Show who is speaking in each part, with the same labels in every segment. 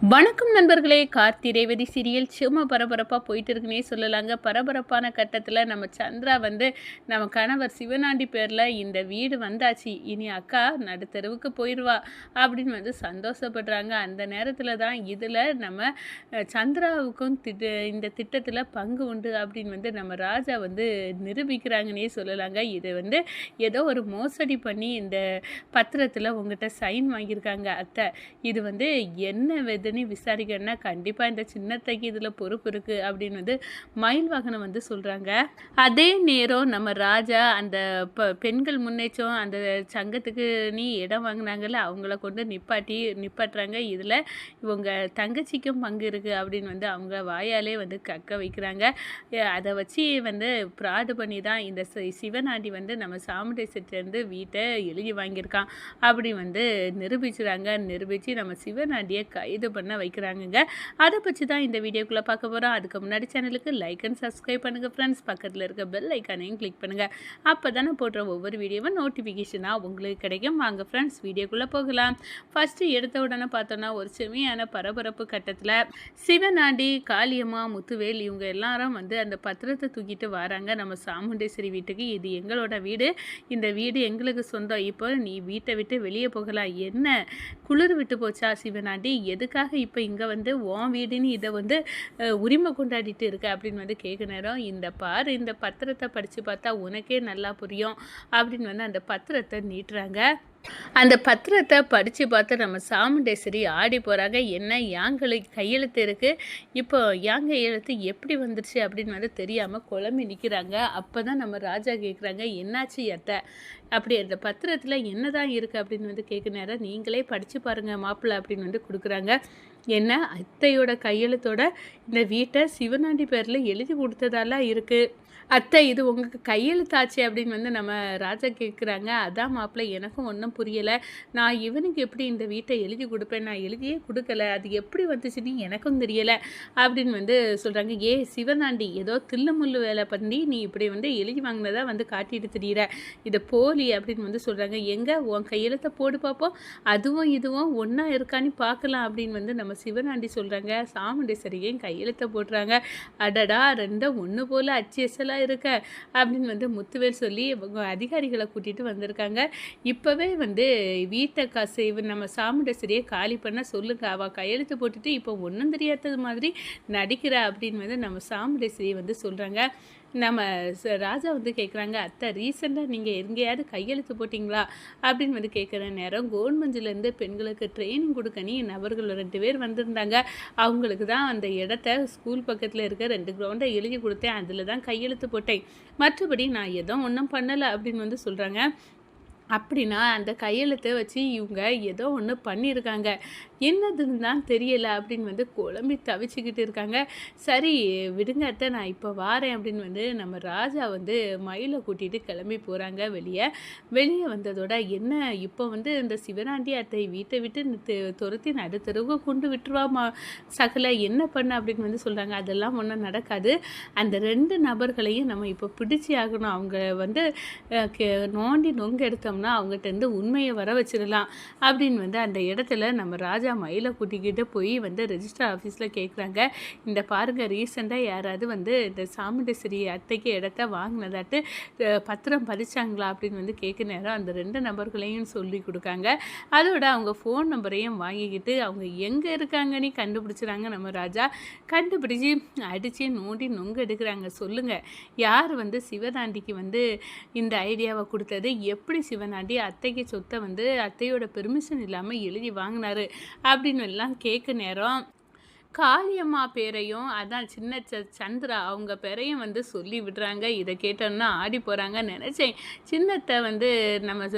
Speaker 1: வணக்கம் நண்பர்களே. கார்த்தி ரேவதி சீரியல் சும்மா பரபரப்பாக போயிட்டு இருக்குன்னே சொல்லலாங்க. பரபரப்பான கட்டத்தில் நம்ம சந்திரா வந்து நம்ம கணவர் சிவனாண்டி பேரில் இந்த வீடு வந்தாச்சு, இனி அக்கா நடுத்தெருவுக்கு போயிடுவா அப்படின்னு வந்து சந்தோஷப்படுறாங்க. அந்த நேரத்தில் தான் இதில் நம்ம சந்திராவுக்கும் இந்த திட்டத்தில் பங்கு உண்டு அப்படின்னு வந்து நம்ம ராஜா வந்து நிரூபிக்கிறாங்கன்னே சொல்லலாங்க. இது வந்து ஏதோ ஒரு மோசடி பண்ணி இந்த பத்திரத்தில் உங்கள்கிட்ட சைன் வாங்கியிருக்காங்க அத்தை. இது வந்து என்ன வெதுன்னு விசாரிக்கணும்னா கண்டிப்பாக இந்த சின்னத்தைக்கு இதில் பொறுப்பு இருக்குது அப்படின்னு வந்து மயில் வாகனம் வந்து சொல்கிறாங்க. அதே நேரம் நம்ம ராஜா அந்த பெண்கள் முன்னேற்றம் அந்த சங்கத்துக்கு நீ இடம் வாங்கினாங்கல்ல, அவங்கள கொண்டு நிப்பாட்டுறாங்க. இதில் இவங்க தங்கச்சிக்கும் பங்கு இருக்குது அப்படின்னு வந்து அவங்க வாயாலே வந்து கக்க வைக்கிறாங்க. அதை வச்சு வந்து ப்ராடு பண்ணி தான் இந்த சிவனாண்டி வந்து நம்ம சாமுண்டேஸ்வரிட்டேருந்து வீட்டை எழுதி வாங்கியிருக்கான் அப்படி வந்து நிரூபித்து நம்ம சிவனாண்டியை கைது பண்ண வைக்கிறாங்கங்க. அதை பற்றி தான் இந்த வீடியோக்குள்ளே பார்க்க போகிறோம். அதுக்கு முன்னாடி சேனலுக்கு லைக் அண்ட் சப்ஸ்கிரைப் பண்ணுங்கள் ஃப்ரெண்ட்ஸ். பக்கத்தில் இருக்க பெல் ஐக்கானையும் கிளிக் பண்ணுங்கள். அப்போ தானே போடுற ஒவ்வொரு வீடியோவும் நோட்டிஃபிகேஷனாக உங்களுக்கு கிடைக்கும். வாங்க ஃப்ரெண்ட்ஸ் வீடியோக்குள்ளே போகலாம். ஃபஸ்ட்டு எடுத்த உடனே பார்த்தோன்னா ஒரு செமையான பரபரப்பு கட்டத்தில் சிவனாண்டி, காளியம்மா, முத்துவேல் இவங்க எல்லாரும் வந்து அந்த பத்திரத்தை தூக்கிட்டு வராங்க நம்ம சாமுண்டேஸ்வரி வீட்டுக்கு. இது எங்களோட வீடு, இந்த வீடு எங்களுக்கு சொந்தம், இப்போ நீ வீட்டை விட்டு வெளியே போகலாம். என்ன குளிர் விட்டு போச்சா சிவனாண்டி, எதுக்காக இப்போ இங்கே வந்து உன் வீடுன்னு இதை வந்து உரிமை கொண்டாடிட்டு இருக்க அப்படின்னு வந்து கேட்க நேரம், இந்த பாரு இந்த பத்திரத்தை படித்து பார்த்தா உனக்கே நல்லா புரியும் அப்படின்னு வந்து அந்த பத்திரத்தை நீட்டுறாங்க. அந்த பத்திரத்தை படித்து பார்த்து நம்ம சாமுண்டேஸ்வரி ஆடி போகிறாங்க. என்ன யாங்களுக்கு கையெழுத்து இருக்குது, இப்போ யாங்க எழுத்து எப்படி வந்துருச்சு அப்படின்னு வந்து தெரியாமல் குழம்பி நிற்கிறாங்க. அப்போ தான் நம்ம ராஜா கேட்குறாங்க, என்னாச்சு அத்தை, அப்படி அந்த பத்திரத்தில் என்ன தான் இருக்குது அப்படின்னு வந்து கேட்க நேரம், நீங்களே படித்து பாருங்கள் மாப்பிள்ளை அப்படின்னு வந்து கொடுக்குறாங்க. என்ன அத்தையோட கையெழுத்தோட இந்த வீட்டை சிவனாண்டி பேரில் எழுதி கொடுத்ததால இருக்குது அத்தை, இது உங்களுக்கு கையெழுத்தாச்சு அப்படின்னு வந்து நம்ம ராஜா கேட்குறாங்க. அதான் மாப்பிள்ளை எனக்கும் ஒன்றும் புரியலை, நான் இவனுக்கு எப்படி இந்த வீட்டை எழுதி கொடுப்பேன், நான் எழுதியே கொடுக்கல, அது எப்படி வந்துச்சுன்னு எனக்கும் தெரியலை அப்படின்னு வந்து சொல்கிறாங்க. சிவனாண்டி ஏதோ தில்லுமுள்ளு வேலை பண்ணி நீ இப்படி வந்து எழுதி வாங்கினதா வந்து காட்டிட்டு தெரியிற, இதை போலி அப்படின்னு வந்து சொல்கிறாங்க. எங்கே உன் கையெழுத்தை போடு பார்ப்போம், அதுவும் இதுவும் ஒன்றா இருக்கான்னு பார்க்கலாம் அப்படின்னு வந்து நம்ம சிவனாண்டி சொல்கிறாங்க. சாமுண்டேஸ்வரியும் கையெழுத்தை போடுறாங்க. அடடா ரெண்டும் ஒன்று போல் அச்சியசலாக இருக்க அப்படின்னு வந்து முத்துவேல் சொல்லி அதிகாரிகளை கூட்டிகிட்டு வந்திருக்காங்க. இப்போவே வந்து வீட்டை காசு நம்ம சாமுண்டேஸ்வரியை காலி பண்ண சொல்லுங்க, அவள் கையெழுத்து போட்டுட்டு இப்போ ஒன்றும் தெரியாதது மாதிரி நடிக்கிறா அப்படின்னு வந்து நம்ம சாமுண்டேஸ்வரியை வந்து சொல்கிறாங்க. நம்ம ராஜா வந்து கேட்குறாங்க, அத்தை ரீசெண்டாக நீங்கள் எங்கேயாவது கையெழுத்து போட்டிங்களா அப்படின்னு வந்து கேட்குற நேரம், கவர்மெண்ட்லேருந்து பெண்களுக்கு ட்ரைனிங் கொடுக்கணி நபர்கள் 2 பேர் வந்திருந்தாங்க. அவங்களுக்கு தான் அந்த இடத்த ஸ்கூல் பக்கத்தில் இருக்க 2 கிரவுண்டை எழுதி கொடுத்தேன், அதில் தான் கையெழுத்து போட்டேன், மற்றபடி நான் எதுவும் ஒன்றும் பண்ணலை அப்படின்னு வந்து சொல்கிறாங்க. அப்படின்னா அந்த கையெழுத்தை வச்சு இவங்க ஏதோ ஒன்று பண்ணியிருக்காங்க, என்னதுன்னு தான் தெரியலை அப்படின்னு வந்து குழம்பி தவிச்சுக்கிட்டு இருக்காங்க. சரி விடுங்க அத்தை, நான் இப்போ வாரேன் அப்படின்னு வந்து நம்ம ராஜா வந்து மயிலை கூட்டிகிட்டு கிளம்பி போகிறாங்க. வெளியே வந்ததோட என்ன இப்போ வந்து இந்த சிவனாண்டி அத்தை வீட்டை விட்டு துரத்தி நடுத்தருவு கொண்டு விட்டுருவாமா சகலை, என்ன பண்ண அப்படின்னு வந்து சொல்கிறாங்க. அதெல்லாம் ஒன்றும் நடக்காது, அந்த 2 நபர்களையும் நம்ம இப்போ பிடிச்சி ஆகணும், அவங்க வந்து நோண்டி நொங்க எடுத்தோம் அவங்ககிட்ட உண்மையை வர வச்சிடலாம் அப்படின்னு வந்து அந்த இடத்துல நம்ம ராஜா மயிலை கூட்டிக்கிட்டு போய் வந்து ரெஜிஸ்டர் ஆஃபீஸில் கேட்குறாங்க. இந்த பாருங்கள் ரீசெண்டாக யாராவது வந்து இந்த சாமுண்டேஸ்வரி அத்தைக்கு இடத்த வாங்கினதாட்டு பத்திரம் பதிச்சாங்களா அப்படின்னு வந்து கேட்க நேரம் அந்த 2 நபர்களையும் சொல்லி கொடுக்காங்க. அதோட அவங்க ஃபோன் நம்பரையும் வாங்கிக்கிட்டு அவங்க எங்கே இருக்காங்கன்னு கண்டுபிடிச்சிறாங்க. நம்ம ராஜா கண்டுபிடிச்சி அடித்து நோண்டி நொங்க எடுக்கிறாங்க. சொல்லுங்கள், யார் வந்து சிவதாண்டிக்கு வந்து இந்த ஐடியாவை கொடுத்தது, எப்படி சிவனாண்டி அத்தைக்கு சொத்தை வந்து அத்தையோட பெர்மிஷன் இல்லாமல் எழுதி வாங்கினாரு அப்படின்னு எல்லாம் கேட்க நேரம், காளியம்மா பேரையும் அதான் சின்ன சந்திரா அவங்க பேரையும் வந்து சொல்லி விடுறாங்க. இதை கேட்டோன்னா ஆடி போகிறாங்க. நினச்சேன் சின்னத்தை வந்து நம்ம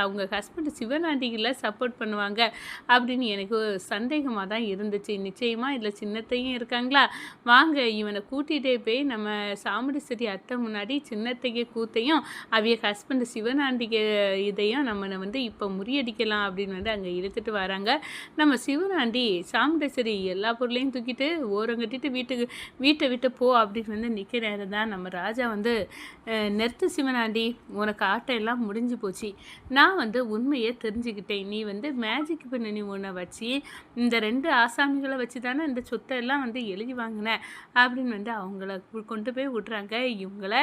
Speaker 1: அவங்க ஹஸ்பண்ட் சிவனாண்டிகளை சப்போர்ட் பண்ணுவாங்க அப்படின்னு எனக்கு சந்தேகமாக தான் இருந்துச்சு. நிச்சயமாக இதில் சின்னத்தையும் இருக்காங்களா, வாங்க இவனை கூட்டிகிட்டே போய் நம்ம சாமுண்டேஸ்வரி அத்தை முன்னாடி சின்னத்தைக்கு கூத்தையும் அவைய ஹஸ்பண்ட் சிவனாண்டிக்கு இதையும் நம்ம வந்து இப்போ முறியடிக்கலாம் அப்படின்னு வந்து அங்கே இழுத்துட்டு வராங்க. நம்ம சிவனாண்டி சாமுண்டேஸ்வரி எல்லா பொருளும் பொருளையும் தூக்கிட்டு ஓரங்கட்டிட்டு வீட்டை விட்டு போ அப்படின்னு வந்து நிற்கிற நேரம் தான் நம்ம ராஜா வந்து நிறுத்து சிவனாண்டி, உனக்கு ஆட்டம் எல்லாம் முடிஞ்சு போச்சு. நான் வந்து உண்மையை தெரிஞ்சுக்கிட்டேன். நீ வந்து மேஜிக் பண்ணி ஒன்றை வச்சு இந்த 2 ஆசாமிகளை வச்சு தானே இந்த சொத்தை எல்லாம் வந்து எழுதி வாங்கின அப்படின்னு வந்து அவங்கள கொண்டு போய் விட்றாங்க. இவங்கள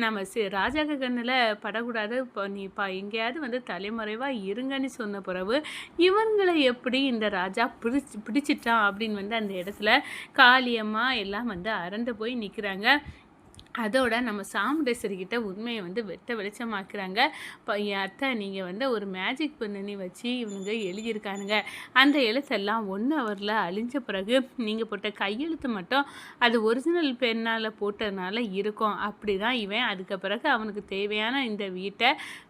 Speaker 1: நம்ம ராஜாக்க கண்ணில் படக்கூடாது, இப்போ நீ எங்கேயாவது வந்து தலைமறைவாக இருங்கன்னு சொன்ன பிறகு இவங்களை எப்படி இந்த ராஜா பிடிச்சிட்டான் அப்படின்னு வந்து அந்த இடத்துல காளியம்மா எல்லாம் வந்து அரண்டு போய் நிற்கிறாங்க. அதோட நம்ம சாமுண்டேஸ்வரிக்கிட்ட உண்மையை வந்து வெளிச்சமாக்குறாங்க. இப்போ என் அத்தை நீங்கள் வந்து ஒரு மேஜிக் பண்ணி வச்சு இவனுங்க எழுதியிருக்கானுங்க. அந்த எழுத்தெல்லாம் 1 ஹவரில் அழிஞ்ச பிறகு நீங்கள் போட்ட கையெழுத்து மட்டும் அது ஒரிஜினல் பெண்ணால் போட்டதுனால இருக்கும். அப்படி தான் இவன் அதுக்கு பிறகு அவனுக்கு தேவையான இந்த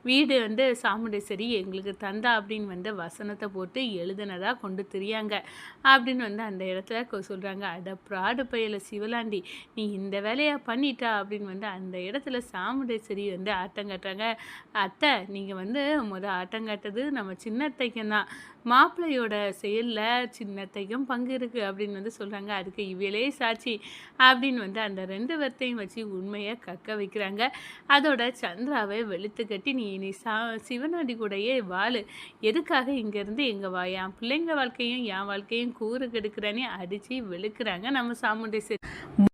Speaker 1: வீடு வந்து சாமுண்டேஸ்வரி எங்களுக்கு தந்தா அப்படின்னு வந்து வசனத்தை போட்டு எழுதுனதாக கொண்டு திரியாங்க அப்படின்னு வந்து அந்த இடத்துல சொல்கிறாங்க. அட ப்ராடு பையில சிவலாண்டி, நீ இந்த வேலையை பண்ணிட்டா அப்படின்னு வந்து அந்த இடத்துல சாமுண்டேஸ்வரி வந்து ஆட்டம் காட்டுறாங்க. அத்தை நீங்கள் வந்து ஆட்டம் காட்டுறது நம்ம சின்னத்தைக்கும் தான், மாப்பிள்ளையோட செயலில் சின்னத்தைக்கும் பங்கு இருக்குது அப்படின்னு வந்து சொல்கிறாங்க. அதுக்கு இவளே சாட்சி அப்படின்னு வந்து அந்த 2 பேர்த்தையும் வச்சு உண்மையை கக்க வைக்கிறாங்க. அதோட சந்திராவை வெளுத்து கட்டி நீ சிவனாடி கூடயே வாழு, எதுக்காக இங்கேருந்து எங்கள் என் பிள்ளைங்க வாழ்க்கையும் என் வாழ்க்கையும் கூறு கெடுக்கிறேன்னு அடித்து வெளுக்கிறாங்க நம்ம சாமுண்டேஸ்வரி.